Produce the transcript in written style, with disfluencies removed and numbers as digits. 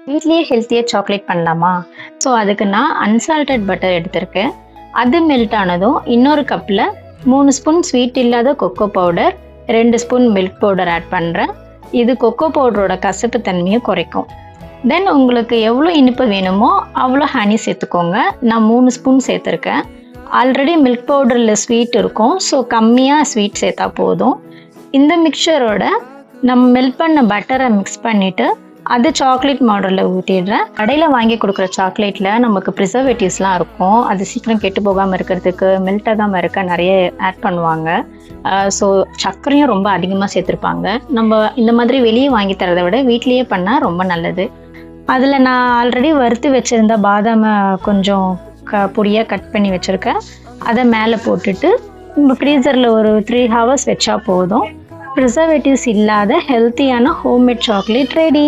வீட்லேயே ஹெல்த்தியாக சாக்லேட் பண்ணலாமா? ஸோ அதுக்கு நான் அன்சால்டட் பட்டர் எடுத்திருக்கேன். அது மெல்ட் ஆனதும் இன்னொரு கப்பில் 3 ஸ்பூன் ஸ்வீட் இல்லாத cocoa powder, 2 spoon milk powder add பண்ணுறேன். இது கொக்கோ பவுடரோட கசப்பு தன்மையை குறைக்கும். தென் உங்களுக்கு எவ்வளோ இனிப்பு வேணுமோ அவ்வளோ ஹனி சேர்த்துக்கோங்க. நான் 3 ஸ்பூன் சேர்த்துருக்கேன். ஆல்ரெடி மில்க் பவுடரில் ஸ்வீட் இருக்கும், ஸோ கம்மியாக ஸ்வீட் சேர்த்தா போதும். இந்த மிக்சரோட நம்ம மெல்ட் பண்ண பட்டரை மிக்ஸ் பண்ணிவிட்டு அது சாக்லேட் மாடலில் ஊற்றிடுறேன். கடையில் வாங்கி கொடுக்குற சாக்லேட்டில் நமக்கு ப்ரிசர்வேட்டிவ்ஸ்லாம் இருக்கும். அது சீக்கிரம் கெட்டு போகாமல் இருக்கிறதுக்கு, மெல்ட் ஆகாமல் இருக்க நிறைய ஆட் பண்ணுவாங்க. ஸோ சர்க்கரையும் ரொம்ப அதிகமாக சேர்த்துருப்பாங்க. நம்ம இந்த மாதிரி வெளியே வாங்கி தரதை விட வீட்லேயே பண்ணால் ரொம்ப நல்லது. அதில் நான் ஆல்ரெடி வறுத்து வச்சுருந்த பாதாமை கொஞ்சம் பொடியாக கட் பண்ணி வச்சுருக்கேன். அதை மேலே போட்டுட்டு நம்ம ஃப்ரீசரில் ஒரு 3 ஹவர்ஸ் வச்சா போதும். ப்ரிசர்வேட்டிவ்ஸ் இல்லாத ஹெல்த்தியான ஹோம்மேட் சாக்லேட் ரெடி.